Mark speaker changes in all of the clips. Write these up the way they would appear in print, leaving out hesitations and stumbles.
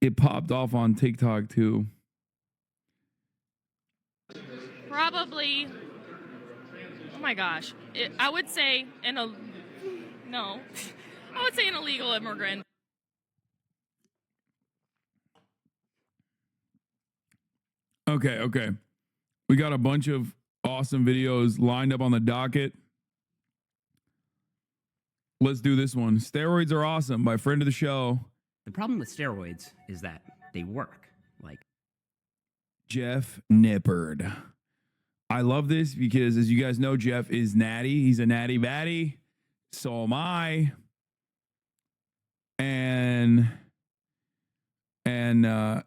Speaker 1: it popped off on TikTok too.
Speaker 2: Probably, oh my gosh, I would say I would say an illegal immigrant.
Speaker 1: Okay. We got a bunch of awesome videos lined up on the docket. Let's do this one. Steroids are awesome by friend of the show.
Speaker 3: The problem with steroids is that they work. Like
Speaker 1: Jeff Nippard. I love this because, as you guys know, Jeff is natty. He's a natty batty. So am I. And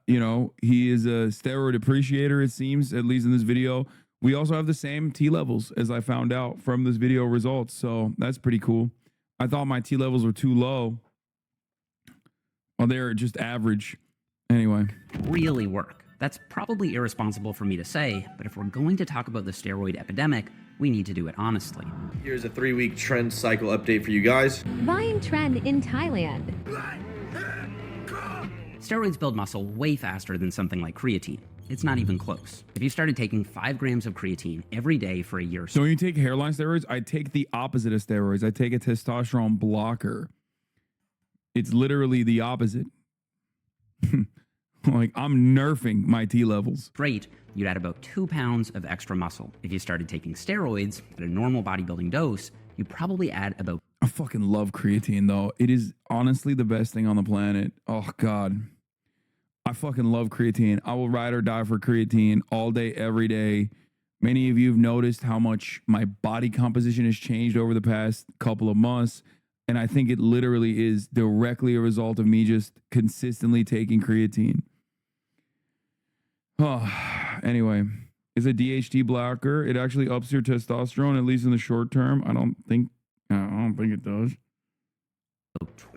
Speaker 1: you know, he is a steroid appreciator, it seems, at least in this video. We also have the same T levels, as I found out from this video results. So that's pretty cool. I thought my T levels were too low. Well, they're just average. Anyway.
Speaker 3: Really work. That's probably irresponsible for me to say, but if we're going to talk about the steroid epidemic, we need to do it honestly.
Speaker 4: Here's a 3-week trend cycle update for you guys.
Speaker 5: Volume trend in Thailand.
Speaker 3: Steroids build muscle way faster than something like creatine. It's not even close. If you started taking 5 grams of creatine every day for a year...
Speaker 1: So when you take hairline steroids, I take the opposite of steroids. I take a testosterone blocker. It's literally the opposite. Like, I'm nerfing my T levels.
Speaker 3: Straight, you'd add about 2 pounds of extra muscle. If you started taking steroids at a normal bodybuilding dose, you'd probably add about...
Speaker 1: I fucking love creatine, though. It is honestly the best thing on the planet. Oh, God. I fucking love creatine. I will ride or die for creatine all day, every day. Many of you have noticed how much my body composition has changed over the past couple of months. And I think it literally is directly a result of me just consistently taking creatine. Oh, anyway, it's a DHT blocker. It actually ups your testosterone, at least in the short term. I don't think it does.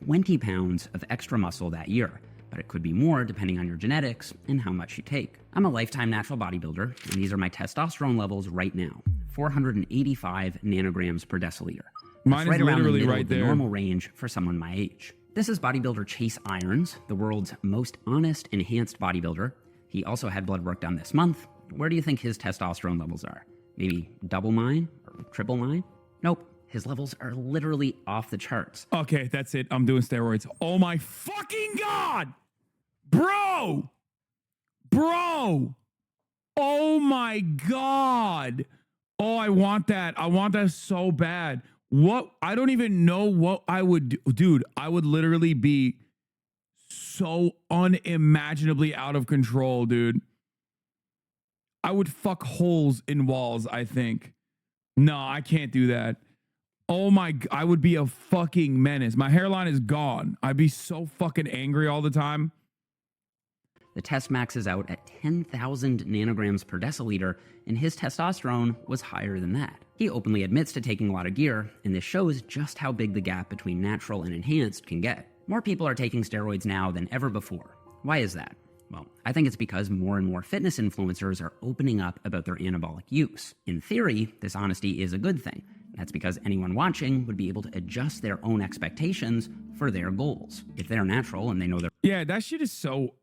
Speaker 3: 20 pounds of extra muscle that year, but it could be more depending on your genetics and how much you take. I'm a lifetime natural bodybuilder, and these are my testosterone levels right now. 485 nanograms per deciliter.
Speaker 1: Mine is literally right there.
Speaker 3: The normal range for someone my age. This is bodybuilder Chase Irons, the world's most honest, enhanced bodybuilder. He also had blood work done this month. Where do you think his testosterone levels are? Maybe double mine or triple mine? Nope. His levels are literally off the charts.
Speaker 1: Okay, that's it. I'm doing steroids. Oh my fucking God. Bro. Oh my God. Oh, I want that. I want that so bad. What? I don't even know what I would do. Dude, I would literally be so unimaginably out of control, dude. I would fuck holes in walls, I think. No, I can't do that. Oh my, I would be a fucking menace. My hairline is gone. I'd be so fucking angry all the time.
Speaker 3: The test maxes out at 10,000 nanograms per deciliter, and his testosterone was higher than that. He openly admits to taking a lot of gear, and this shows just how big the gap between natural and enhanced can get. More people are taking steroids now than ever before. Why is that? Well, I think it's because more and more fitness influencers are opening up about their anabolic use. In theory, this honesty is a good thing. That's because anyone watching would be able to adjust their own expectations for their goals. If they're natural and they know they're...
Speaker 1: Yeah, that shit is so...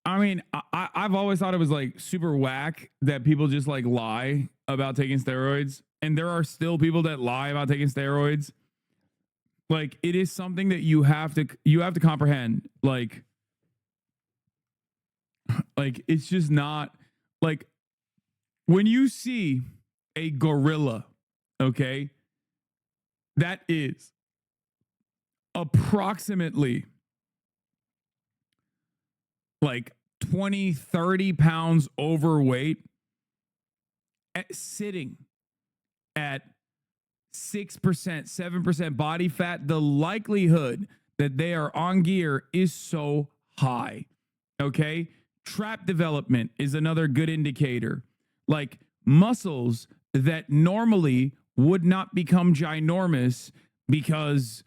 Speaker 1: I mean, I've always thought it was like super whack that people just like lie about taking steroids. And there are still people that lie about taking steroids. Like, it is something that you have to comprehend. Like it's just not like when you see a gorilla, okay, that is approximately like 20, 30 pounds overweight, sitting at 6%, 7% body fat, the likelihood that they are on gear is so high. Okay. Trap development is another good indicator. Like muscles that normally would not become ginormous because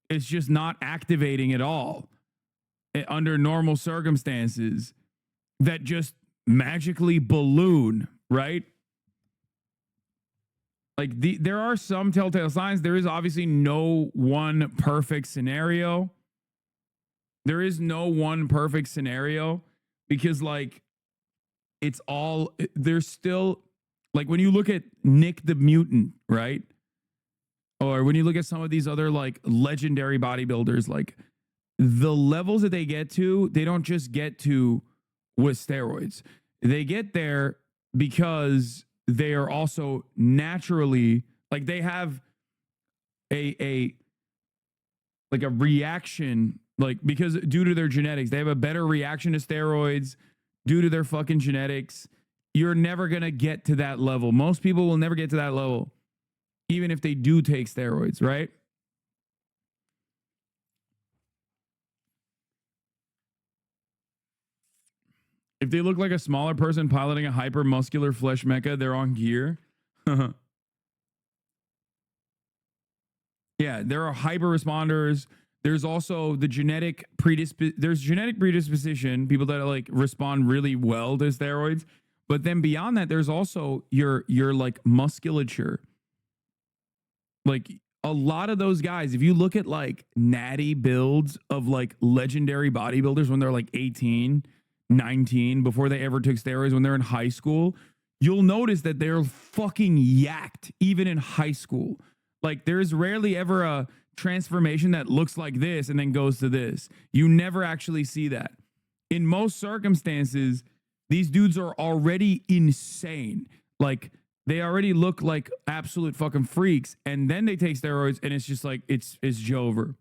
Speaker 1: it's just not activating at all under normal circumstances, that just magically balloon, right? Like there are some telltale signs. There is obviously no one perfect scenario, There is no one perfect scenario because like it's all there's still like when you look at Nick the Mutant, right? Or when you look at some of these other like legendary bodybuilders, like the levels that they get to, they don't just get to with steroids. They get there because they are also naturally like they have a like a reaction, like because due to their genetics, they have a better reaction to steroids due to their fucking genetics. You're never gonna get to that level. Most people will never get to that level, even if they do take steroids, right? If they look like a smaller person piloting a hyper-muscular flesh mecha, they're on gear. Yeah, there are hyper responders. There's also the genetic predisposition, people that like respond really well to steroids. But then beyond that, there's also your like musculature. Like a lot of those guys, if you look at like natty builds of like legendary bodybuilders when they're like 18, 19, before they ever took steroids, when they're in high school, you'll notice that they're fucking yacked even in high school. Like there's rarely ever a transformation that looks like this and then goes to this. You never actually see that. In most circumstances, these dudes are already insane. Like they already look like absolute fucking freaks, and then they take steroids and it's just like it's Jover.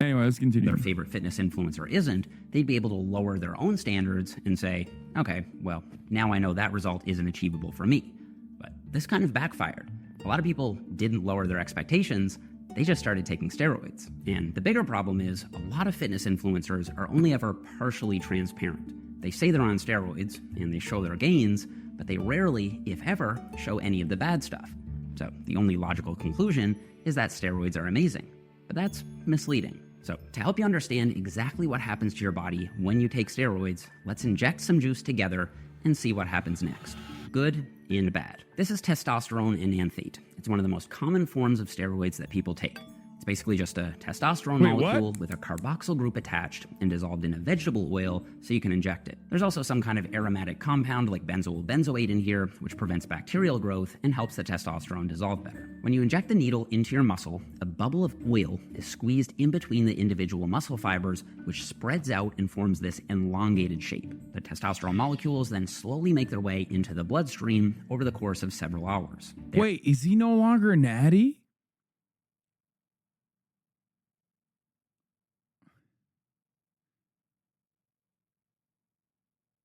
Speaker 1: Anyway, let's continue.
Speaker 3: Their favorite fitness influencer isn't, they'd be able to lower their own standards and say, okay, well, now I know that result isn't achievable for me. But this kind of backfired. A lot of people didn't lower their expectations, they just started taking steroids. And the bigger problem is, a lot of fitness influencers are only ever partially transparent. They say they're on steroids, and they show their gains, but they rarely, if ever, show any of the bad stuff. So the only logical conclusion is that steroids are amazing. But that's misleading. So to help you understand exactly what happens to your body when you take steroids, let's inject some juice together and see what happens next. Good and bad. This is testosterone enanthate. It's one of the most common forms of steroids that people take. It's basically just a testosterone molecule with a carboxyl group attached and dissolved in a vegetable oil so you can inject it. There's also some kind of aromatic compound like benzoyl benzoate in here, which prevents bacterial growth and helps the testosterone dissolve better. When you inject the needle into your muscle, a bubble of oil is squeezed in between the individual muscle fibers, which spreads out and forms this elongated shape. The testosterone molecules then slowly make their way into the bloodstream over the course of several hours.
Speaker 1: Wait, is he no longer natty?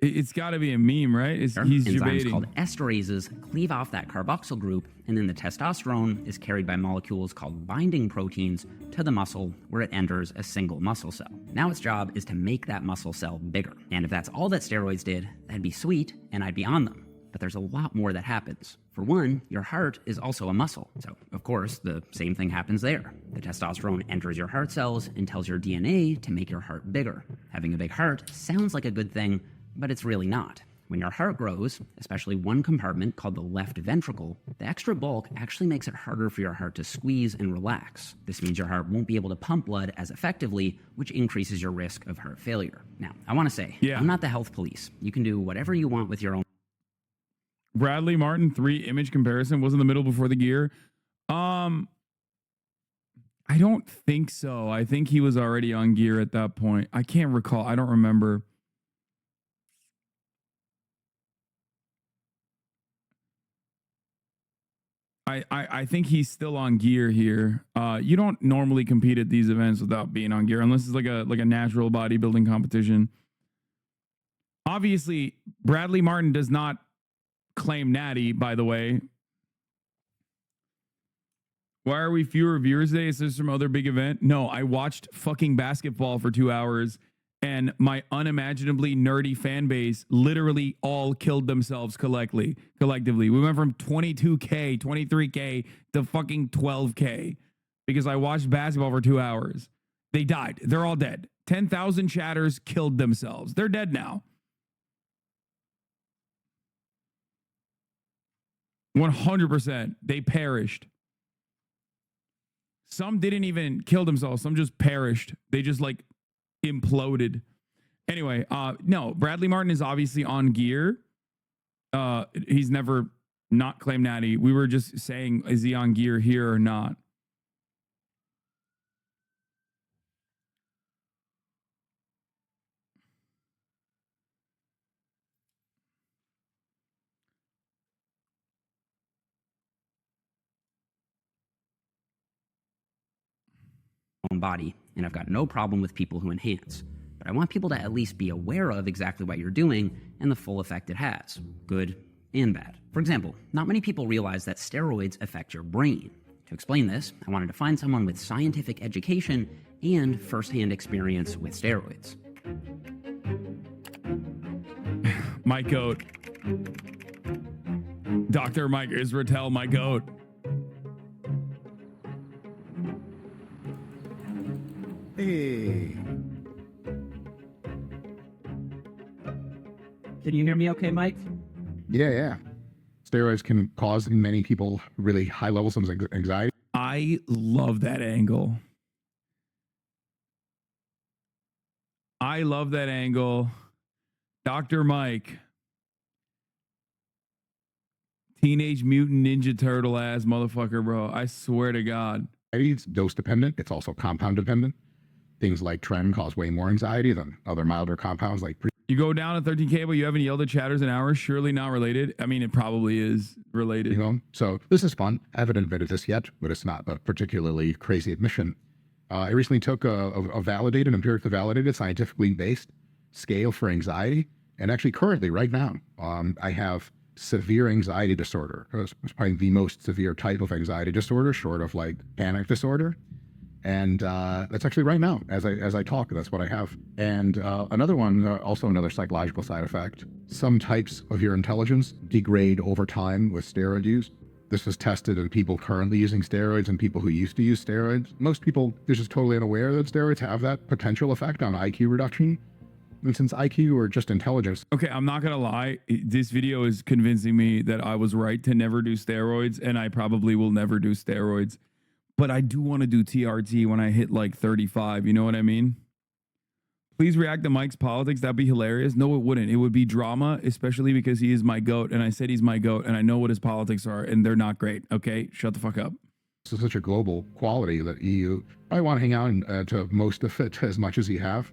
Speaker 1: It's got to be a meme, right? He's
Speaker 3: enzymes
Speaker 1: debating.
Speaker 3: called esterases cleave off that carboxyl group, and then the testosterone is carried by molecules called binding proteins to the muscle, where it enters a single muscle cell. Now its job is to make that muscle cell bigger. And if that's all that steroids did, that'd be sweet, and I'd be on them. But there's a lot more that happens. For one, your heart is also a muscle. So, of course, the same thing happens there. The testosterone enters your heart cells and tells your DNA to make your heart bigger. Having a big heart sounds like a good thing, but it's really not. When your heart grows, especially one compartment called the left ventricle, the extra bulk actually makes it harder for your heart to squeeze and relax. This means your heart won't be able to pump blood as effectively, which increases your risk of heart failure. Now, I want to say, I'm not the health police. You can do whatever you want with your own.
Speaker 1: Bradley Martin 3 image comparison was in the middle before the gear. I don't think so. I think he was already on gear at that point. I can't recall. I don't remember. I think he's still on gear here. You don't normally compete at these events without being on gear unless it's like a natural bodybuilding competition. Obviously, Bradley Martin does not claim natty, by the way. Why are we fewer viewers today? Is this some other big event? No, I watched fucking basketball for 2 hours and my unimaginably nerdy fan base literally all killed themselves collectively. We went from 22K, 23K to fucking 12K because I watched basketball for 2 hours. They died. They're all dead. 10,000 chatters killed themselves. They're dead now. 100%. They perished. Some didn't even kill themselves. Some just perished. They just like imploded. Anyway, no, Bradley Martin is obviously on gear. He's never not claimed natty. We were just saying, is he on gear here or not?
Speaker 3: Own body, and I've got no problem with people who enhance. But I want people to at least be aware of exactly what you're doing and the full effect it has, good and bad. For example, not many people realize that steroids affect your brain. To explain this, I wanted to find someone with scientific education and firsthand experience with steroids.
Speaker 1: My goat. Dr. Mike Israel, my goat.
Speaker 6: Hey.
Speaker 3: Can you hear me okay, Mike?
Speaker 6: Yeah. Steroids can cause in many people really high levels of anxiety.
Speaker 1: I love that angle. I love that angle. Dr. Mike. Teenage Mutant Ninja Turtle ass motherfucker, bro. I swear to God.
Speaker 6: It's dose dependent. It's also compound dependent. Things like Tren cause way more anxiety than other milder compounds like
Speaker 1: You go down to 13K, but you haven't yelled at chatters an hour. Surely not related. I mean, it probably is related.
Speaker 6: you know. So this is fun. I haven't admitted this yet, but it's not a particularly crazy admission. I recently took a validated, empirically validated, scientifically based scale for anxiety, and actually currently, right now, I have severe anxiety disorder. It's probably the most severe type of anxiety disorder, short of like panic disorder. And that's actually right now, as I talk, that's what I have. And another one, also another psychological side effect. Some types of your intelligence degrade over time with steroid use. This was tested in people currently using steroids and people who used to use steroids. Most people, they're just totally unaware that steroids have that potential effect on IQ reduction. And since IQ or just intelligence.
Speaker 1: Okay, I'm not gonna lie. This video is convincing me that I was right to never do steroids, and I probably will never do steroids. But I do want to do TRT when I hit like 35. You know what I mean? Please react to Mike's politics. That'd be hilarious. No, it wouldn't. It would be drama, especially because he is my goat. And I said he's my goat, and I know what his politics are, and they're not great. Okay, shut the fuck up.
Speaker 6: This is such a global quality that you probably want to hang out to most of it as much as you have.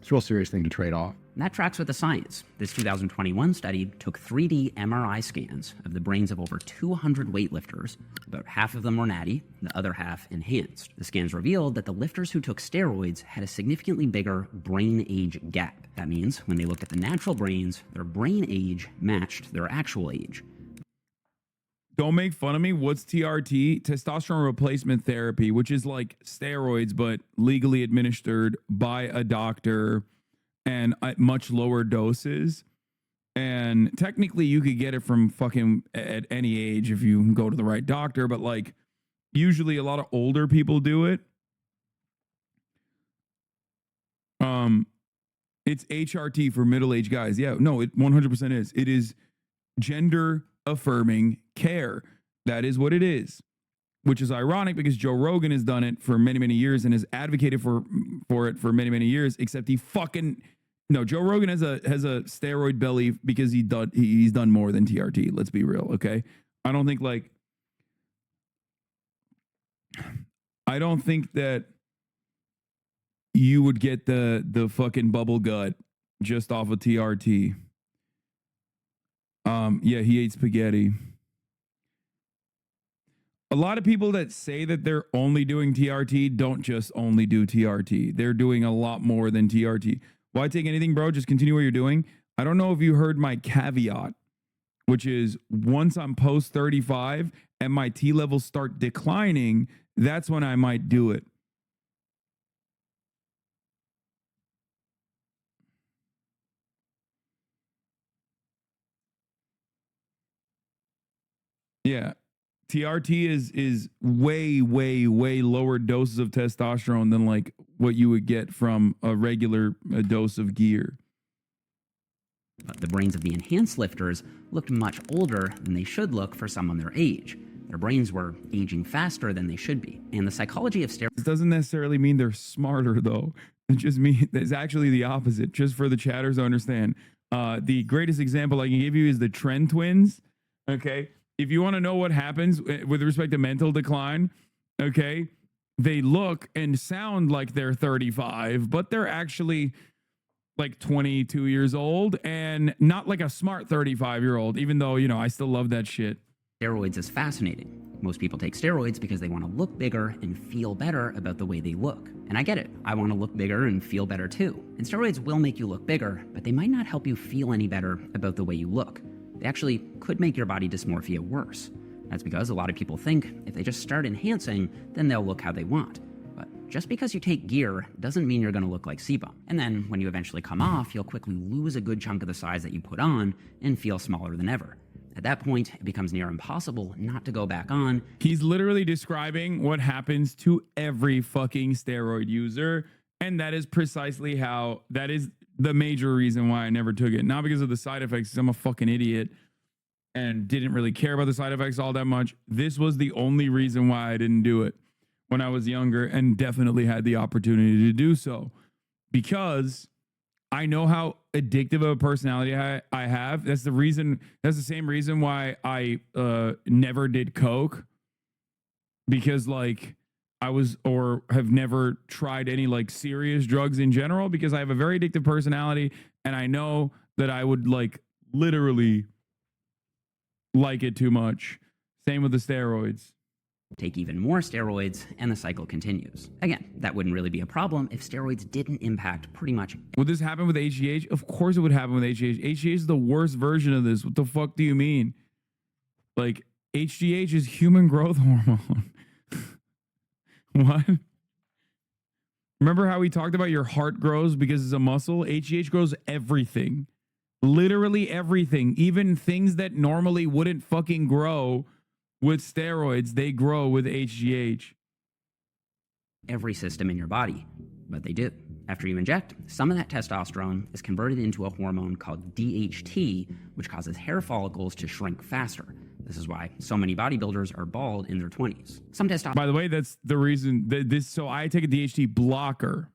Speaker 6: It's a real serious thing to trade off.
Speaker 3: And that tracks with the science. This 2021 study took 3D MRI scans of the brains of over 200 weightlifters. About half of them were natty, the other half enhanced. The scans revealed that the lifters who took steroids had a significantly bigger brain age gap. That means when they looked at the natural brains, their brain age matched their actual age.
Speaker 1: Don't make fun of me. What's TRT? Testosterone replacement therapy, which is like steroids, but legally administered by a doctor and at much lower doses. And technically you could get it from fucking at any age if you go to the right doctor, but like usually a lot of older people do it. It's HRT for middle-aged guys. Yeah, no, it 100% is. It is gender affirming care. That is what it is, which is ironic because Joe Rogan has done it for many, many years and has advocated for it for many, many years, except he fucking no, Joe Rogan has a steroid belly because he's done more than TRT. Let's be real, okay? I don't think that you would get the fucking bubble gut just off of TRT. Yeah, he ate spaghetti. A lot of people that say that they're only doing TRT don't just only do TRT. They're doing a lot more than TRT. Why take anything, bro? Just continue what you're doing. I don't know if you heard my caveat, which is once I'm post 35 and my T levels start declining, that's when I might do it. Yeah. TRT is way, way, way lower doses of testosterone than like what you would get from a regular dose of gear.
Speaker 3: But the brains of the enhanced lifters looked much older than they should look for someone their age. Their brains were aging faster than they should be. And the psychology of steroids
Speaker 1: This doesn't necessarily mean they're smarter, though. It just means it's actually the opposite, just for the chatters to understand. The greatest example I can give you is the Trend twins. Okay. If you want to know what happens with respect to mental decline, okay, they look and sound like they're 35, but they're actually like 22 years old and not like a smart 35-year-old, even though, you know, I still love that shit.
Speaker 3: is fascinating. Most people take steroids because they want to look bigger and feel better about the way they look. And I get it. I want to look bigger and feel better too. And steroids will make you look bigger, but they might not help you feel any better about the way you look. They actually could make your body dysmorphia worse. That's because a lot of people think if they just start enhancing, then they'll look how they want. But just because you take gear doesn't mean you're going to look like sebum. And then when you eventually come off, you'll quickly lose a good chunk of the size that you put on and feel smaller than ever. At that point, it becomes near impossible not to go back on.
Speaker 1: He's literally describing what happens to every fucking steroid user. And that is precisely how, that is the major reason why I never took it. Not because of the side effects, 'cause I'm a fucking idiot and didn't really care about the side effects all that much. This was the only reason why I didn't do it when I was younger, and definitely had the opportunity to do so, because I know how addictive of a personality I have. That's the reason. That's the same reason why I never did coke, because like I was, or have never tried any like serious drugs in general, because I have a very addictive personality, and I know that I would like literally like it too much. Same with the steroids.
Speaker 3: Take even more steroids, and the cycle continues. Again, that wouldn't really be a problem if steroids didn't impact pretty much.
Speaker 1: Would this happen with HGH? Of course it would happen with HGH. HGH is the worst version of this. What the fuck do you mean? Like, HGH is human growth hormone. What? Remember how we talked about your heart grows because it's a muscle? HGH grows everything. Literally everything. Even things that normally wouldn't fucking grow with steroids, they grow with HGH.
Speaker 3: Every system in your body, but they do. After you inject, some of that testosterone is converted into a hormone called DHT, which causes hair follicles to shrink faster. This is why so many bodybuilders are bald in their 20s. Some testosterone.
Speaker 1: By the way, that's the reason that this. So I take a DHT blocker.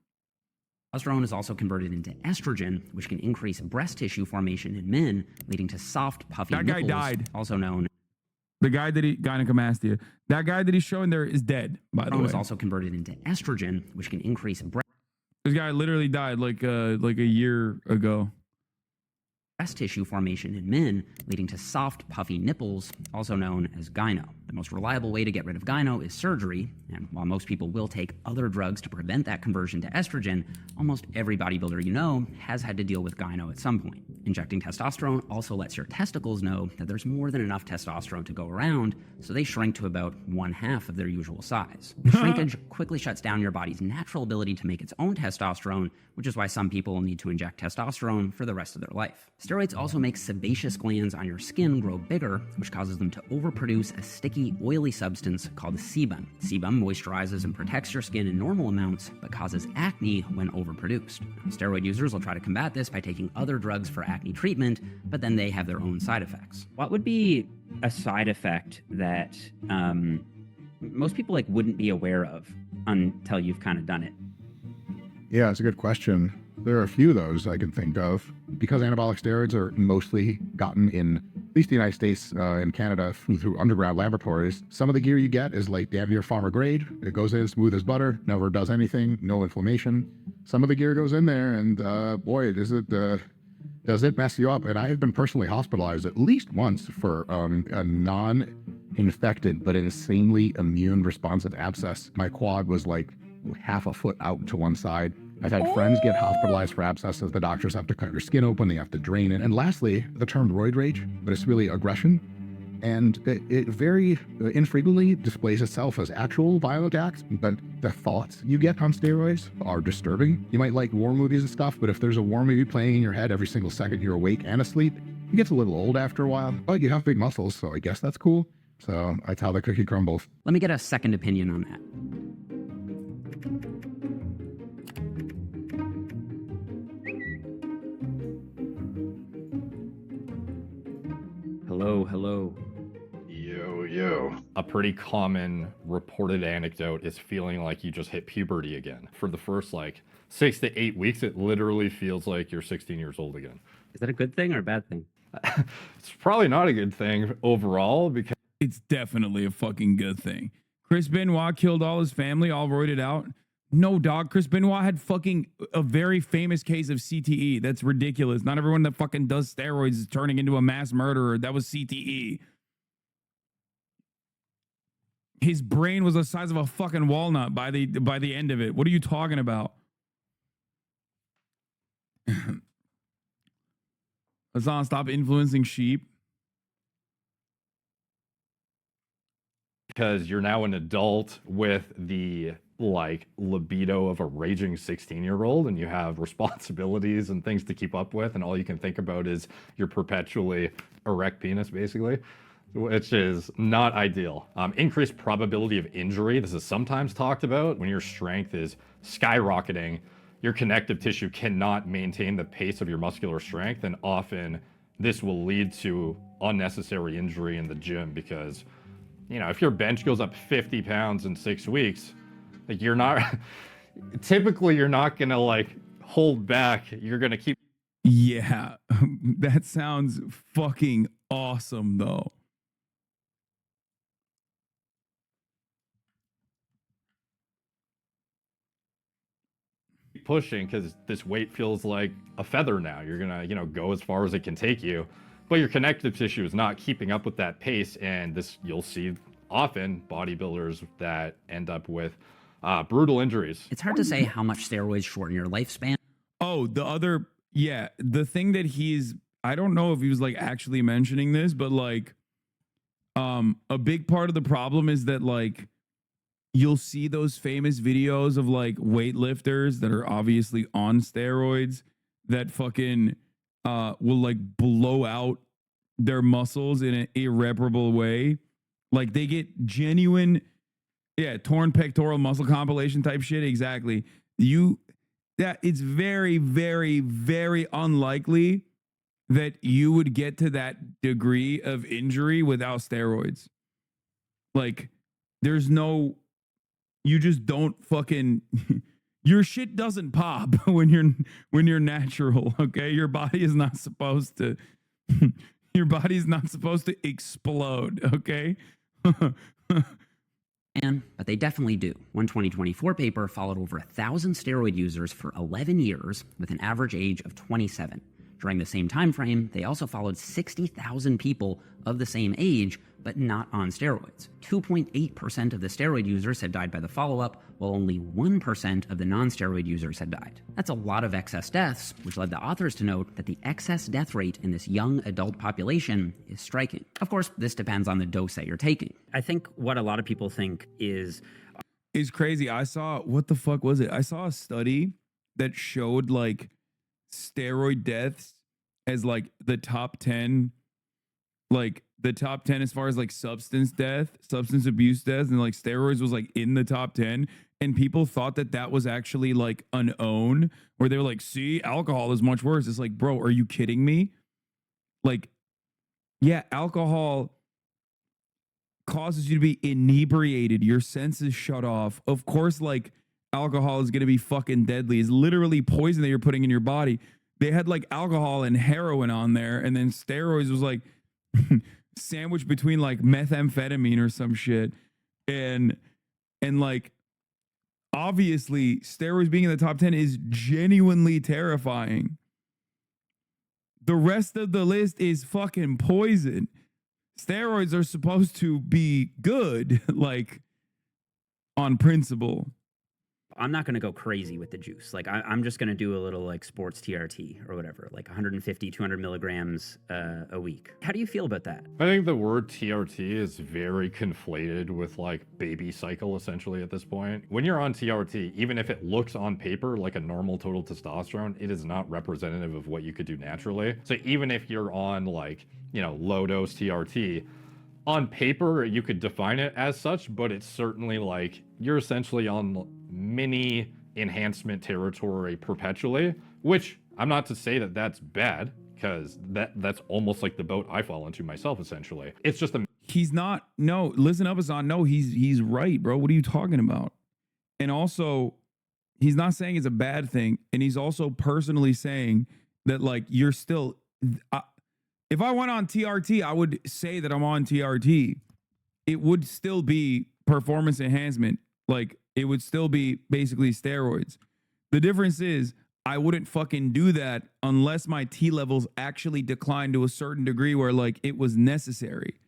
Speaker 3: Testosterone is also converted into estrogen, which can increase breast tissue formation in men, leading to soft, puffy
Speaker 1: That guy
Speaker 3: nipples,
Speaker 1: died.
Speaker 3: also known.
Speaker 1: The guy that he gynecomastia. That guy that he's showing there is dead, by the way.
Speaker 3: Is also converted into estrogen, which can increase
Speaker 1: This guy literally died like a year ago.
Speaker 3: breast tissue formation in men, leading to soft, puffy nipples, also known as gyno. The most reliable way to get rid of gyno is surgery, and while most people will take other drugs to prevent that conversion to estrogen, almost every bodybuilder you know has had to deal with gyno at some point. Injecting testosterone also lets your testicles know that there's more than enough testosterone to go around, so they shrink to about 1/2 of their usual size. Shrinkage quickly shuts down your body's natural ability to make its own testosterone, which is why some people need to inject testosterone for the rest of their life. Steroids also make sebaceous glands on your skin grow bigger, which causes them to overproduce a sticky, oily substance called sebum. Sebum moisturizes and protects your skin in normal amounts, but causes acne when overproduced. Steroid users will try to combat this by taking other drugs for acne treatment, but then they have their own side effects.
Speaker 7: What would be a side effect that most people like wouldn't be aware of until you've kind of done it?
Speaker 6: Yeah, it's a good question. There are a few of those I can think of. Because anabolic steroids are mostly gotten in, at least the United States and Canada, through underground laboratories, some of the gear you get is like damn near farmer grade. It goes in smooth as butter, never does anything, no inflammation. Some of the gear goes in there, and boy, does it mess you up. And I have been personally hospitalized at least once for a non-infected but insanely immune responsive abscess. My quad was like 1/2 foot out to one side. I've had friends get hospitalized for abscesses. The doctors have to cut your skin open. They have to drain it. And lastly, the term roid rage, but it's really aggression. And it very infrequently displays itself as actual violent acts, but the thoughts you get on steroids are disturbing. You might like war movies and stuff, but if there's a war movie playing in your head every single second you're awake and asleep, it gets a little old after a while. But you have big muscles, so I guess that's cool. So that's how the cookie crumbles.
Speaker 3: Let me get a second opinion on that.
Speaker 7: Hello.
Speaker 8: Yo. A pretty common reported anecdote is feeling like you just hit puberty again. For the first like 6 to 8 weeks, it literally feels like you're 16 years old again.
Speaker 7: Is that a good thing or a bad thing?
Speaker 8: It's probably not a good thing overall because
Speaker 1: It's definitely a fucking good thing. Chris Benoit killed all his family, all roided out. No, dog. Chris Benoit had fucking a very famous case of CTE. That's ridiculous. Not everyone that fucking does steroids is turning into a mass murderer. That was CTE. His brain was the size of a fucking walnut by the end of it. What are you talking about? Hasan, stop influencing sheep.
Speaker 8: because you're now an adult with the like libido of a raging 16-year-old and you have responsibilities and things to keep up with, and all you can think about is your perpetually erect penis, basically, which is not ideal. Increased probability of injury. This is sometimes talked about. When your strength is skyrocketing, your connective tissue cannot maintain the pace of your muscular strength, and often this will lead to unnecessary injury in the gym because, you know, if your bench goes up 50 pounds in 6 weeks, like you're not, typically you're not gonna like hold back. You're gonna keep.
Speaker 1: Yeah, that sounds fucking awesome though.
Speaker 8: Pushing because this weight feels like a feather now. You're gonna, you know, go as far as it can take you, but your connective tissue is not keeping up with that pace, and this you'll see often bodybuilders that end up with brutal injuries.
Speaker 3: It's hard to say how much steroids shorten your lifespan.
Speaker 1: Oh, the thing that I don't know if he was like actually mentioning this, but like a big part of the problem is that like you'll see those famous videos of like weightlifters that are obviously on steroids that fucking will like blow out their muscles in an irreparable way. Like they get genuine, torn pectoral muscle compilation type shit. Exactly. It's very, very, very unlikely that you would get to that degree of injury without steroids. Like you just don't fucking, your shit doesn't pop when you're natural. Okay. Your body is not supposed to, explode. Okay.
Speaker 3: But they definitely do. One 2024 paper followed over 1,000 steroid users for 11 years with an average age of 27. During the same time frame, they also followed 60,000 people of the same age, but not on steroids. 2.8% of the steroid users had died by the follow-up, while only 1% of the non-steroid users had died. That's a lot of excess deaths, which led the authors to note that the excess death rate in this young adult population is striking. Of course, this depends on the dose that you're taking.
Speaker 7: I think what a lot of people think is
Speaker 1: crazy. I saw, what the fuck was it? I saw a study that showed like steroid deaths as like the top 10 as far as like substance abuse deaths, and like steroids was like in the top 10, and people thought that was actually like an own, where they were like, see, alcohol is much worse. It's like, bro, are you kidding me? Like, yeah, alcohol causes you to be inebriated, your senses shut off. Of course, like alcohol is going to be fucking deadly. It's literally poison that you're putting in your body. They had like alcohol and heroin on there, and then steroids was like sandwiched between like methamphetamine or some shit. And like, obviously steroids being in the top 10 is genuinely terrifying. The rest of the list is fucking poison. Steroids are supposed to be good, like on principle.
Speaker 7: I'm not going to go crazy with the juice. Like I'm just going to do a little like sports TRT or whatever, like 150, 200 milligrams a week. How do you feel about that?
Speaker 8: I think the word TRT is very conflated with like baby cycle essentially at this point. When you're on TRT, even if it looks on paper like a normal total testosterone, it is not representative of what you could do naturally. So even if you're on like, you know, low dose TRT, on paper you could define it as such, but it's certainly like you're essentially on mini enhancement territory perpetually, which I'm not to say that that's bad, because that's almost like the boat I fall into myself essentially. It's just
Speaker 1: he's not. No, listen up, Hasan. No, he's right, bro. What are you talking about? And also, he's not saying it's a bad thing, and he's also personally saying that like you're still. If I went on TRT, I would say that I'm on TRT. It would still be performance enhancement. Like it would still be basically steroids. The difference is I wouldn't fucking do that unless my T levels actually declined to a certain degree where like it was necessary.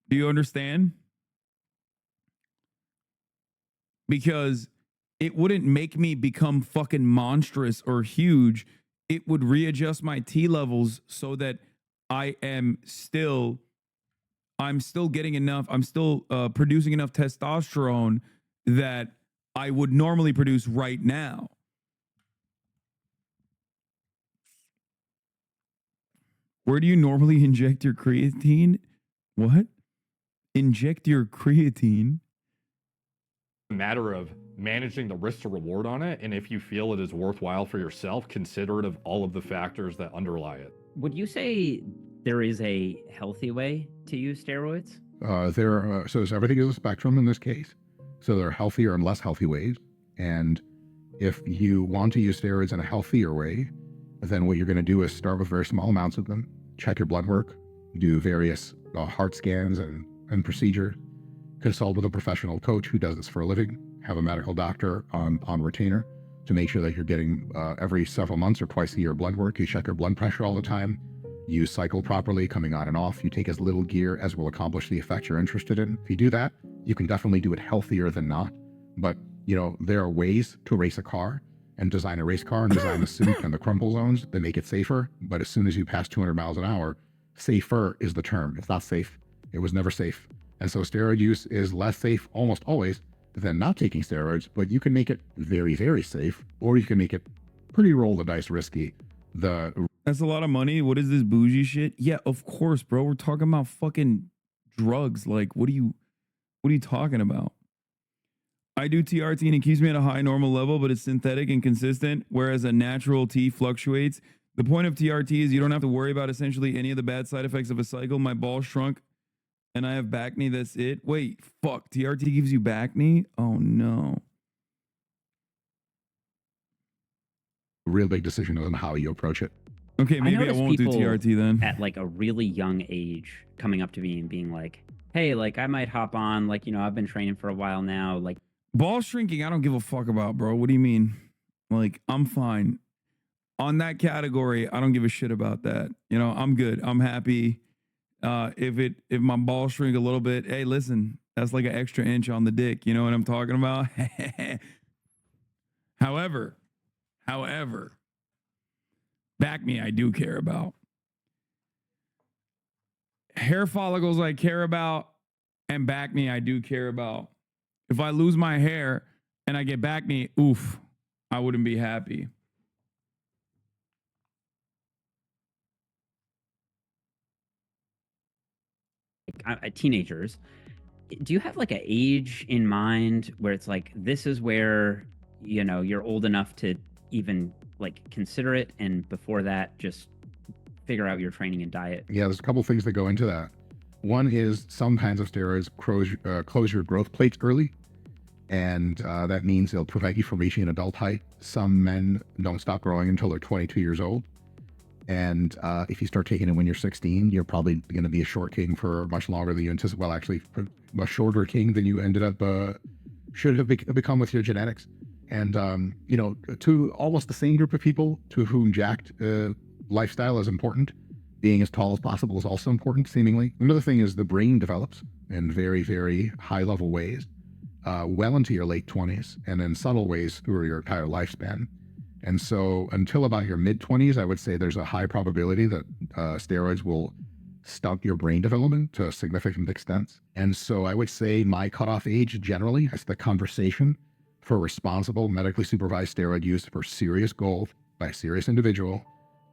Speaker 1: Do you understand? Because it wouldn't make me become fucking monstrous or huge. It would readjust my T levels so that I'm still getting enough, I'm still producing enough testosterone that I would normally produce right now. Where do you normally inject your creatine? What? Inject your creatine?
Speaker 8: Matter of managing the risk to reward on it, and if you feel it is worthwhile for yourself, considerate of all of the factors that underlie it.
Speaker 7: Would you say there is a healthy way to use steroids?
Speaker 6: So everything is a spectrum in this case. So there are healthier and less healthy ways. And if you want to use steroids in a healthier way, then what you're going to do is start with very small amounts of them, check your blood work, do various heart scans and procedures, consult with a professional coach who does this for a living, have a medical doctor on retainer to make sure that you're getting every several months or twice a year blood work. You check your blood pressure all the time. You cycle properly, coming on and off. You take as little gear as will accomplish the effect you're interested in. If you do that, you can definitely do it healthier than not. But, there are ways to race a car and design a race car and design the suit and the crumple zones that make it safer. But as soon as you pass 200 miles an hour, safer is the term. It's not safe. It was never safe. And so steroid use is less safe almost always than not taking steroids, but you can make it very, very safe, or you can make it pretty roll the dice risky.
Speaker 1: That's a lot of money. What is this bougie shit? Yeah, of course, bro. We're talking about fucking drugs. Like, what are you talking about? I do TRT and it keeps me at a high normal level, but it's synthetic and consistent, whereas a natural T fluctuates. The point of TRT is you don't have to worry about essentially any of the bad side effects of a cycle. My ball shrunk and I have back knee. That's it. Wait, fuck. TRT gives you back knee? Oh, no.
Speaker 6: Real big decision on how you approach it.
Speaker 1: Okay, maybe I won't do TRT then.
Speaker 7: At like a really young age, coming up to me and being like, hey, like I might hop on, like, I've been training for a while now. Like,
Speaker 1: ball shrinking, I don't give a fuck about, bro. What do you mean? Like, I'm fine. On that category, I don't give a shit about that. I'm good. I'm happy. If my balls shrink a little bit, hey, listen, that's like an extra inch on the dick. You know what I'm talking about? However, back me, I do care about. Hair follicles, I care about, and back me, I do care about. If I lose my hair and I get back knee, oof, I wouldn't be happy.
Speaker 7: Teenagers, do you have like an age in mind where it's like, this is where, you're old enough to even like consider it, and before that, just figure out your training and diet?
Speaker 6: Yeah, there's a couple things that go into that. One is some kinds of steroids close your growth plates early, and that means they'll prevent you from reaching an adult height. Some men don't stop growing until they're 22 years old. And if you start taking it when you're 16, you're probably going to be a short king for much longer than you anticipate. Well, actually, a shorter king than you ended up should have become with your genetics. And, to almost the same group of people to whom jacked lifestyle is important, being as tall as possible is also important, seemingly. Another thing is the brain develops in very, very high-level ways, well into your late 20s, and in subtle ways through your entire lifespan. And so until about your mid-20s, I would say there's a high probability that steroids will stunt your brain development to a significant extent. And so I would say my cutoff age generally, as the conversation for responsible medically supervised steroid use for serious goals by a serious individual,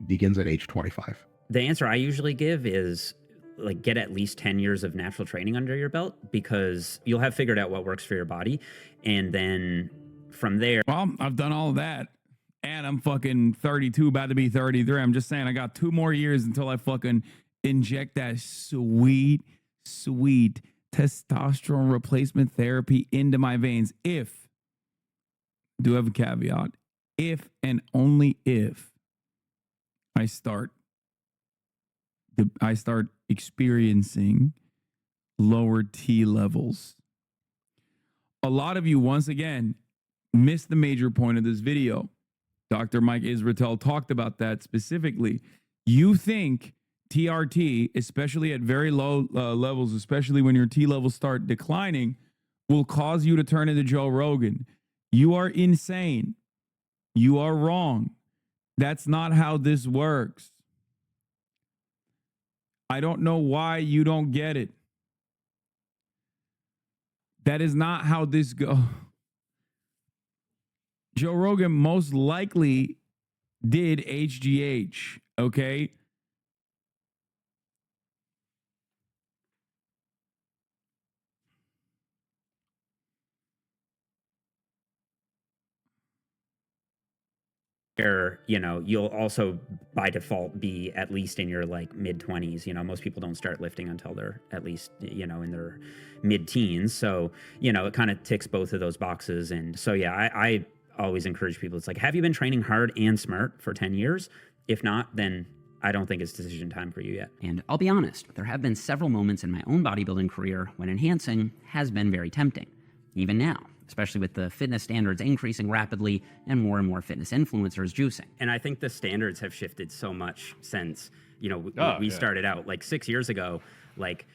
Speaker 6: begins at age 25.
Speaker 7: The answer I usually give is like get at least 10 years of natural training under your belt, because you'll have figured out what works for your body. And then from there,
Speaker 1: well, I've done all of that. And I'm fucking 32, about to be 33. I'm just saying I got 2 more years until I fucking inject that sweet, sweet testosterone replacement therapy into my veins. If, do have a caveat, if and only if I start experiencing lower T levels. A lot of you, once again, missed the major point of this video. Dr. Mike Israetel talked about that specifically. You think TRT, especially at very low levels, especially when your T levels start declining, will cause you to turn into Joe Rogan. You are insane. You are wrong. That's not how this works. I don't know why you don't get it. That is not how this goes. Joe Rogan most likely did HGH, okay?
Speaker 7: Where, you know, you'll also by default be at least in your like mid 20s. You know, most people don't start lifting until they're at least, you know, in their mid teens. So, you know, it kind of ticks both of those boxes. And so, yeah, I always encourage people. It's like, have you been training hard and smart for 10 years? If not, then I don't think it's decision time for you yet.
Speaker 3: And I'll be honest, there have been several moments in my own bodybuilding career when enhancing has been very tempting. Even now, especially with the fitness standards increasing rapidly and more fitness influencers juicing.
Speaker 7: And I think the standards have shifted so much since, you know, we started out like 6 years ago. Like,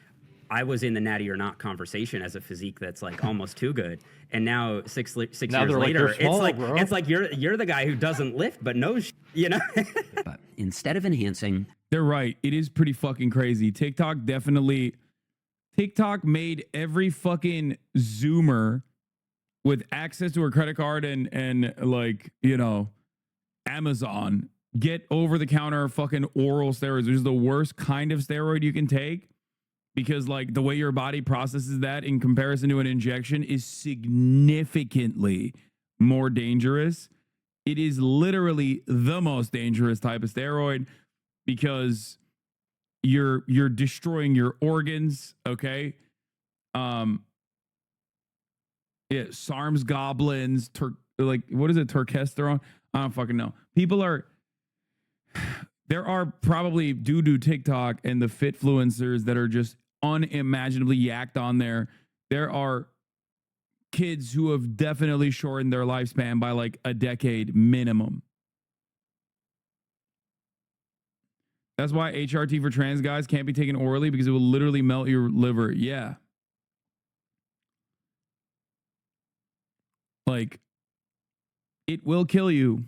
Speaker 7: I was in the natty or not conversation as a physique that's like almost too good. And now six years later, it's like you're the guy who doesn't lift but knows, you know.
Speaker 3: But instead of enhancing,
Speaker 1: they're right. It is pretty fucking crazy. TikTok made every fucking Zoomer with access to a credit card and like, you know, Amazon get over the counter fucking oral steroids, which is the worst kind of steroid you can take, because like the way your body processes that in comparison to an injection is significantly more dangerous. It is literally the most dangerous type of steroid because you're destroying your organs, okay? Yeah, SARM's goblins, like, what is it, turkesterone? I don't fucking know. There are probably, due to TikTok and the fitfluencers that are just unimaginably yacked on there, there are kids who have definitely shortened their lifespan by like a decade minimum. That's why HRT for trans guys can't be taken orally, because it will literally melt your liver. Yeah. Like, it will kill you.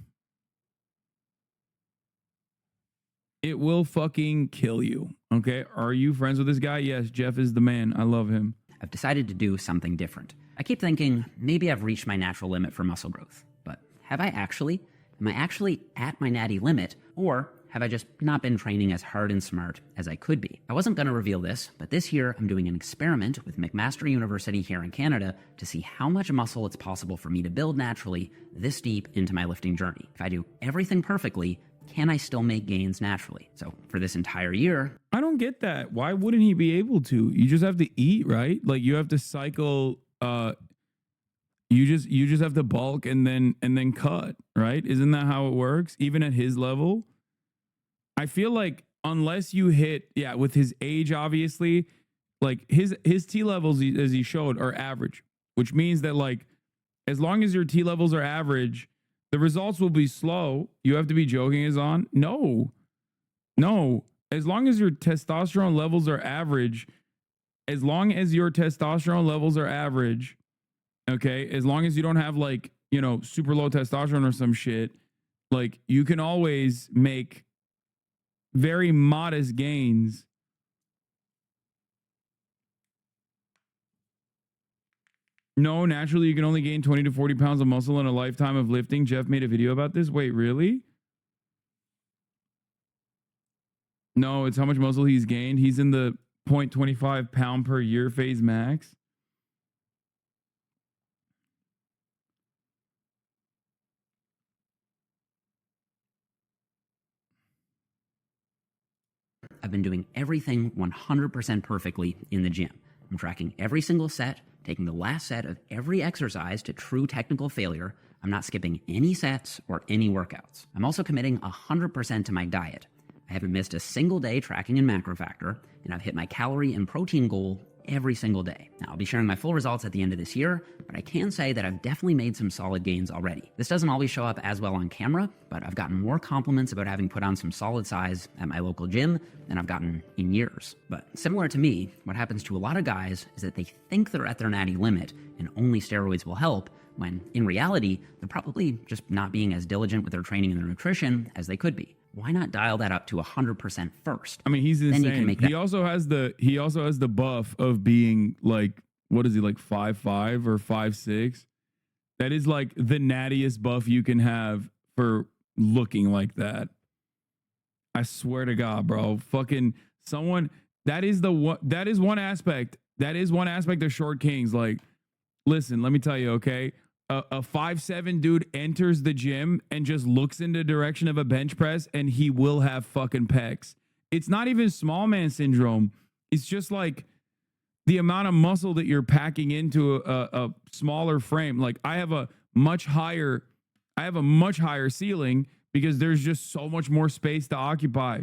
Speaker 1: It will fucking kill you. Okay. Are you friends with this guy? Yes. Jeff is the man. I love him.
Speaker 3: I've decided to do something different. I keep thinking maybe I've reached my natural limit for muscle growth, but have I actually? Am I actually at my natty limit, or have I just not been training as hard and smart as I could be? I wasn't going to reveal this, but this year I'm doing an experiment with McMaster University here in Canada to see how much muscle it's possible for me to build naturally this deep into my lifting journey. If I do everything perfectly, can I still make gains naturally? So for this entire year,
Speaker 1: I don't get that. Why wouldn't he be able to? You just have to eat, right? Like, you have to cycle, you just have to bulk and then cut, right? Isn't that how it works? Even at his level? I feel like unless you hit, with his age, obviously, like his T levels, as he showed, are average, which means that like, as long as your T levels are average, the results will be slow. You have to be joking, Hasan. No. As long as your testosterone levels are average, okay, as long as you don't have like, you know, super low testosterone or some shit, like, you can always make very modest gains. No, naturally, you can only gain 20 to 40 pounds of muscle in a lifetime of lifting. Jeff made a video about this. Wait, really? No, it's how much muscle he's gained. He's in the 0.25 pound per year phase max.
Speaker 3: I've been doing everything 100% perfectly in the gym. I'm tracking every single set, taking the last set of every exercise to true technical failure. I'm not skipping any sets or any workouts. I'm also committing 100% to my diet. I haven't missed a single day tracking in macro factor, and I've hit my calorie and protein goal every single day. Now, I'll be sharing my full results at the end of this year, but I can say that I've definitely made some solid gains already. This doesn't always show up as well on camera, but I've gotten more compliments about having put on some solid size at my local gym than I've gotten in years. But similar to me, what happens to a lot of guys is that they think they're at their natty limit and only steroids will help, when in reality, they're probably just not being as diligent with their training and their nutrition as they could be. Why not dial that up to 100% first?
Speaker 1: I mean, he's
Speaker 3: Then
Speaker 1: insane.
Speaker 3: you can make that.
Speaker 1: He also has the buff of being like, what is he, like 5'5" or 5'6"? That is like the nattiest buff you can have for looking like that. I swear to God, bro. Fucking someone, that is one aspect of short kings. Like, listen, let me tell you, okay? A 5'7" dude enters the gym and just looks in the direction of a bench press and he will have fucking pecs. It's not even small man syndrome. It's just like the amount of muscle that you're packing into a smaller frame. Like I have a much higher ceiling because there's just so much more space to occupy.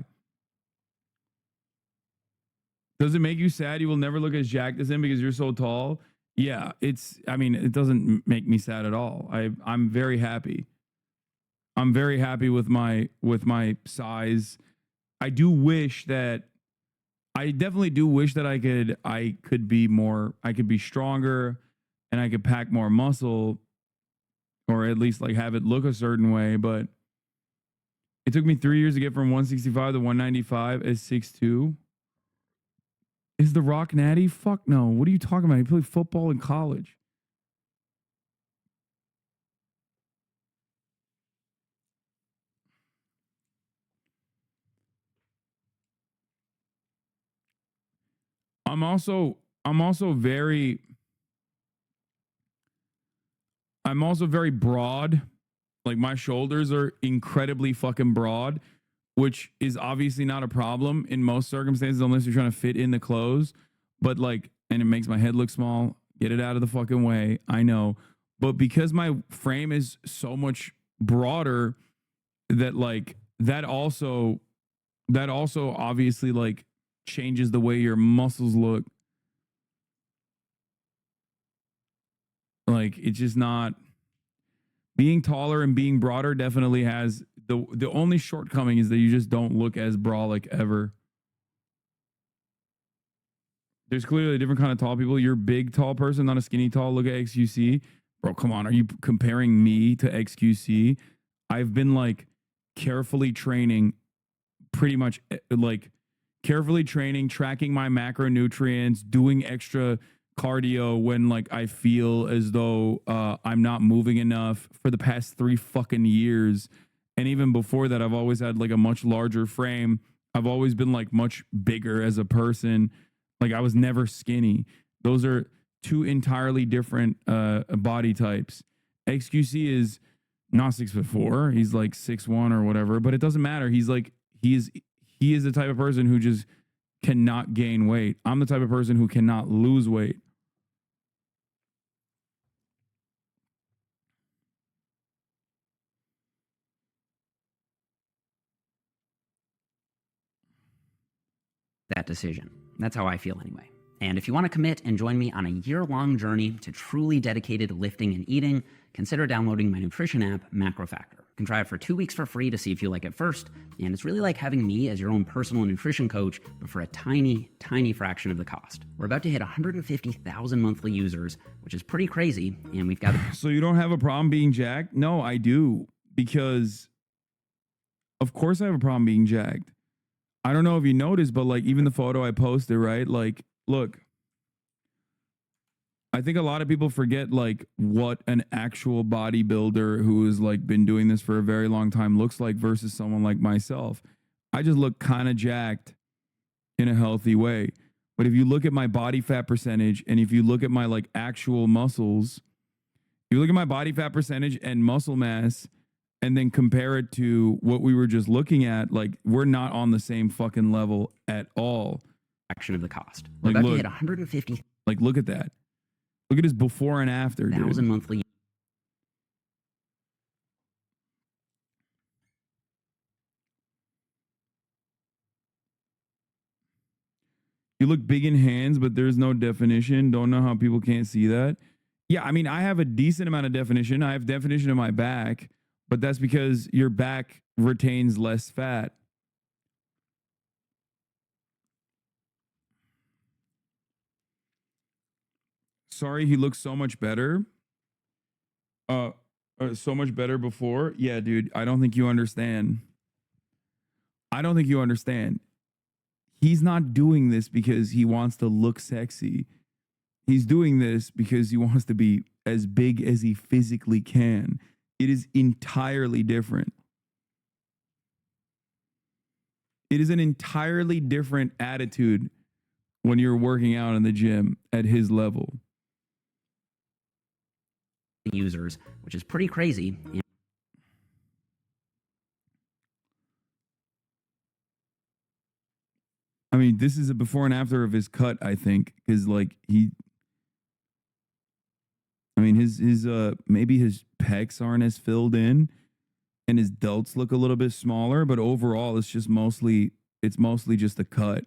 Speaker 1: Does it make you sad you will never look as jacked as him because you're so tall? Yeah, it doesn't make me sad at all. I'm very happy. I'm very happy with my size. I definitely do wish that I could be stronger and I could pack more muscle, or at least like have it look a certain way. But it took me 3 years to get from 165 to 195 as 6'2". Is The Rock natty? Fuck no. What are you talking about? He played football in college. I'm also very broad. Like my shoulders are incredibly fucking broad, which is obviously not a problem in most circumstances unless you're trying to fit in the clothes. But like, and it makes my head look small. Get it out of the fucking way. I know. But because my frame is so much broader, that like that also obviously like changes the way your muscles look. Like it's just not, being taller and being broader definitely has the only shortcoming is that you just don't look as brolic ever. There's clearly a different kind of tall people. You're a big tall person, not a skinny tall. Look at XQC. Bro, come on. Are you comparing me to XQC? I've been like carefully training, tracking my macronutrients, doing extra cardio when like I feel as though I'm not moving enough for the past 3 fucking years. And even before that, I've always had like a much larger frame. I've always been like much bigger as a person. Like I was never skinny. Those are 2 entirely different body types. XQC is not 6'4". He's like 6'1" or whatever, but it doesn't matter. He is the type of person who just cannot gain weight. I'm the type of person who cannot lose weight.
Speaker 3: That decision. That's how I feel anyway. And if you want to commit and join me on a year-long journey to truly dedicated lifting and eating, consider downloading my nutrition app, MacroFactor. You can try it for 2 weeks for free to see if you like it first, and it's really like having me as your own personal nutrition coach, but for a tiny, tiny fraction of the cost. We're about to hit 150,000 monthly users, which is pretty crazy, and we've got...
Speaker 1: So you don't have a problem being jacked? No, I do, because of course I have a problem being jacked. I don't know if you noticed, but like even the photo I posted, right? Like, look, I think a lot of people forget like what an actual bodybuilder who has like been doing this for a very long time looks like versus someone like myself. I just look kind of jacked in a healthy way. But if you look at my body fat percentage and if you look at my like actual muscles, you look at my body fat percentage and muscle mass and then compare it to what we were just looking at, like we're not on the same fucking level at all.
Speaker 3: Fraction of the cost.
Speaker 1: Like,
Speaker 3: We're about
Speaker 1: look.
Speaker 3: to hit 150,000
Speaker 1: Like, look at that. Look at his before and after, dude.
Speaker 3: monthly.
Speaker 1: You look big in hands, but there's no definition. Don't know how people can't see that. Yeah, I mean, I have a decent amount of definition. I have definition in my back, but that's because your back retains less fat. Sorry, he looks so much better. So much better before. Yeah, dude, I don't think you understand. I don't think you understand. He's not doing this because he wants to look sexy. He's doing this because he wants to be as big as he physically can. It is entirely different. It is an entirely different attitude when you're working out in the gym at his level.
Speaker 3: Users, which is pretty crazy.
Speaker 1: I mean, this is a before and after of his cut, I think, because like his maybe his pecs aren't as filled in and his delts look a little bit smaller, but overall it's mostly just a cut.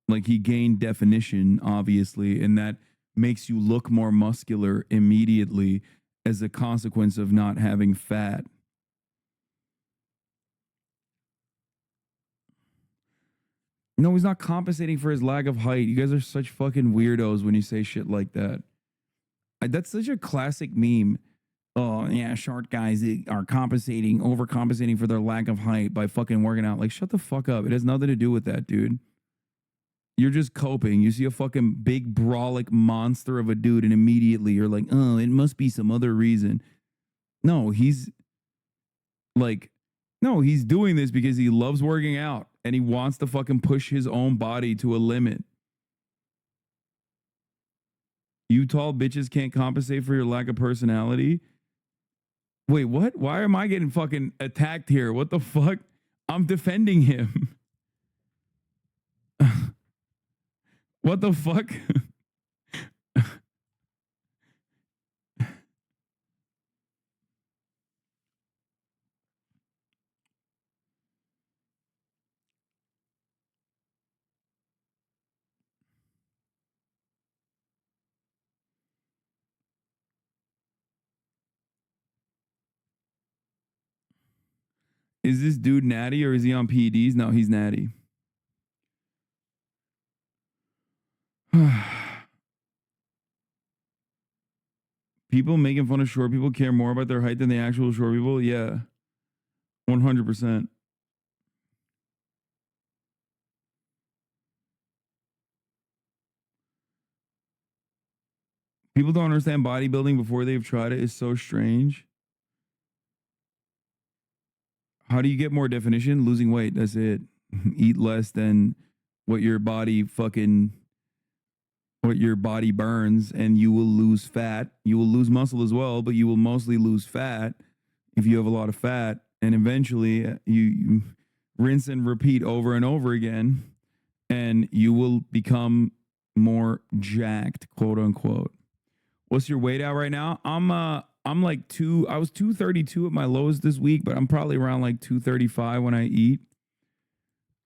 Speaker 1: Like he gained definition, obviously, and that makes you look more muscular immediately as a consequence of not having fat. No, he's not compensating for his lack of height. You guys are such fucking weirdos when you say shit like that. That's such a classic meme. Oh, yeah, short guys are overcompensating for their lack of height by fucking working out. Like, shut the fuck up. It has nothing to do with that, dude. You're just coping. You see a fucking big brolic monster of a dude and immediately you're like, oh, it must be some other reason. No, he's doing this because he loves working out and he wants to fucking push his own body to a limit. You tall bitches can't compensate for your lack of personality. Wait, what? Why am I getting fucking attacked here? What the fuck? I'm defending him. What the fuck? Is this dude natty or is he on PEDs? No, he's natty. People making fun of short people care more about their height than the actual short people? Yeah. 100%. People don't understand bodybuilding before they've tried it. It's so strange. How do you get more definition? Losing weight. That's it. Eat less than what your body burns, and you will lose fat. You will lose muscle as well, but you will mostly lose fat if you have a lot of fat. And eventually you rinse and repeat over and over again, and you will become more jacked, quote unquote. What's your weight out right now? I'm like I was 232 at my lowest this week, but I'm probably around like 235 when I eat.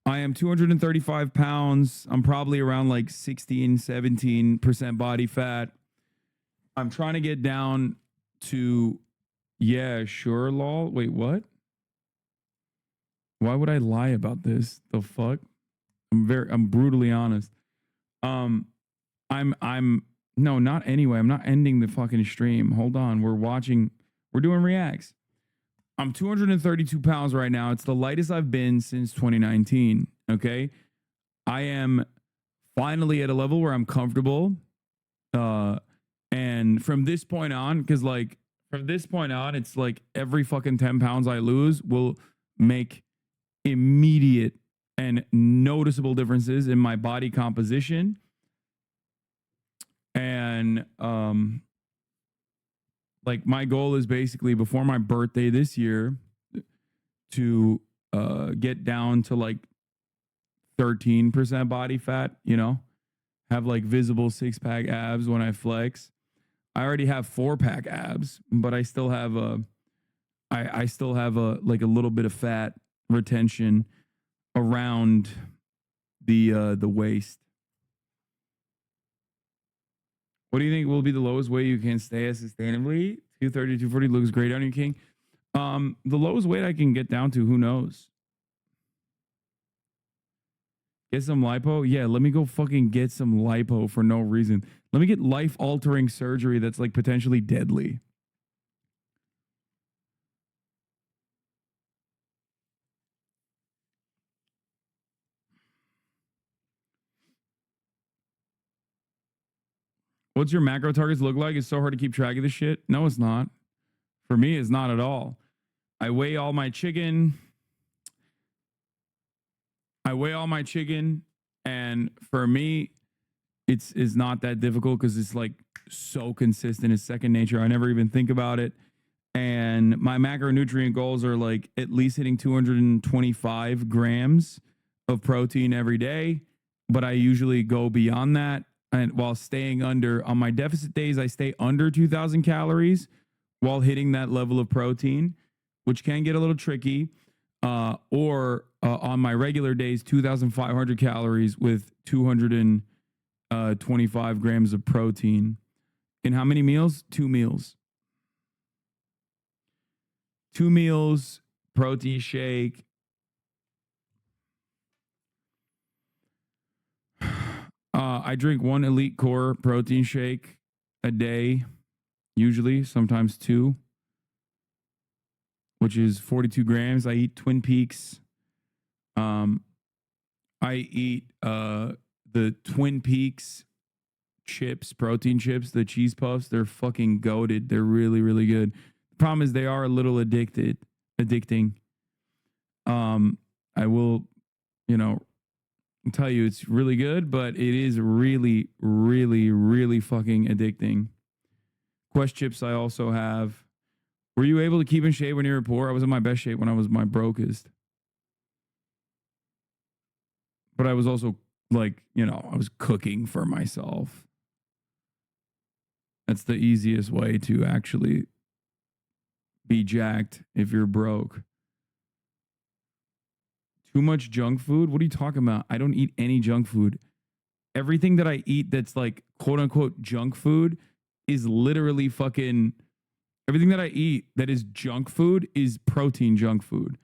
Speaker 1: I am 235 pounds. I'm probably around like 17% body fat. I'm trying to get down to, yeah, sure, lol. Wait, what? Why would I lie about this? The fuck? I'm brutally honest. No, not anyway. I'm not ending the fucking stream. Hold on. We're doing reacts. I'm 232 pounds right now. It's the lightest I've been since 2019. Okay. I am finally at a level where I'm comfortable. And from this point on, it's like every fucking 10 pounds I lose will make immediate and noticeable differences in my body composition. And like my goal is basically before my birthday this year to get down to like 13% body fat, you know, have like visible 6-pack abs when I flex. I already have 4-pack abs, but I still have I still have a like a little bit of fat retention around the waist. What do you think will be the lowest weight you can stay at sustainably? 230, 240 looks great on you, King. The lowest weight I can get down to, who knows? Get some lipo? Yeah, let me go fucking get some lipo for no reason. Let me get life-altering surgery that's like potentially deadly. What's your macro targets look like? It's so hard to keep track of this shit. No, it's not. For me, it's not at all. I weigh all my chicken. And for me, it's not that difficult because it's like so consistent. It's second nature. I never even think about it. And my macronutrient goals are like at least hitting 225 grams of protein every day. But I usually go beyond that. And while staying under, on my deficit days, I stay under 2,000 calories while hitting that level of protein, which can get a little tricky. Or on my regular days, 2,500 calories with 225 grams of protein. In how many meals? 2 meals. 2 meals, protein shake. I drink 1 Elite Core protein shake a day, usually, sometimes 2, which is 42 grams. I eat Twin Peaks. I eat the Twin Peaks chips, protein chips, the cheese puffs. They're fucking goated. They're really, really good. The problem is they are a little addicting. I will, tell you it's really good, but it is really, really, really fucking addicting. Quest chips I also have. Were you able to keep in shape when you were poor? I was in my best shape when I was my brokest. But I was also like, I was cooking for myself. That's the easiest way to actually be jacked if you're broke. Too much junk food? What are you talking about? I don't eat any junk food. Everything that I eat that's like quote unquote junk food is literally fucking, everything that I eat that is junk food is protein junk food.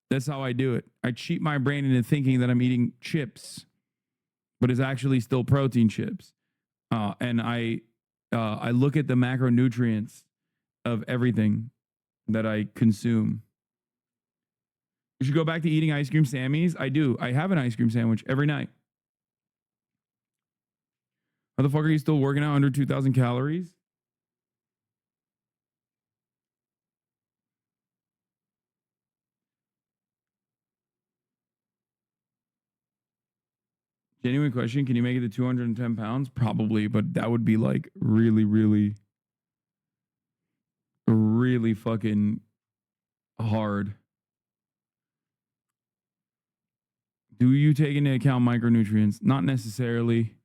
Speaker 1: That's how I do it. I cheat my brain into thinking that I'm eating chips, but it's actually still protein chips. And I look at the macronutrients of everything that I consume. You should go back to eating ice cream Sammys. I do. I have an ice cream sandwich every night. How the fuck are you still working out under 2,000 calories? Genuine question. Can you make it to 210 pounds? Probably, but that would be like really, really, really fucking hard. Do you take into account micronutrients? Not necessarily.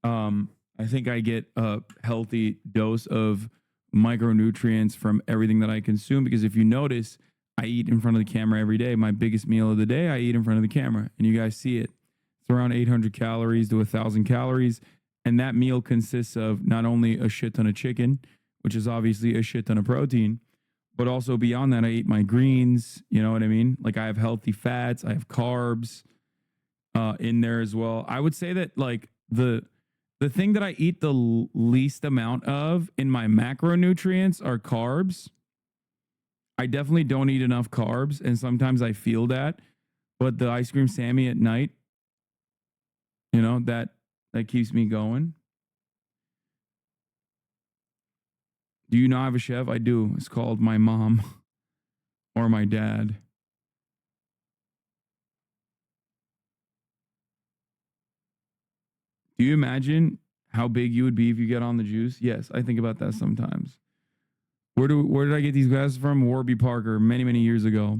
Speaker 1: I think I get a healthy dose of micronutrients from everything that I consume because if you notice, I eat in front of the camera every day. My biggest meal of the day, I eat in front of the camera, and you guys see it. It's around 800 calories to 1,000 calories, and that meal consists of not only a shit ton of chicken, which is obviously a shit ton of protein, but also beyond that, I eat my greens. You know what I mean? Like I have healthy fats, I have carbs in there as well. I would say that like the thing that I eat the least amount of in my macronutrients are carbs. I definitely don't eat enough carbs, and sometimes I feel that. But the ice cream Sammy at night, that keeps me going. Do you not have a chef? I do. It's called my mom or my dad. Do you imagine how big you would be if you get on the juice? Yes, I think about that sometimes. Where did I get these glasses from? Warby Parker, many, many years ago.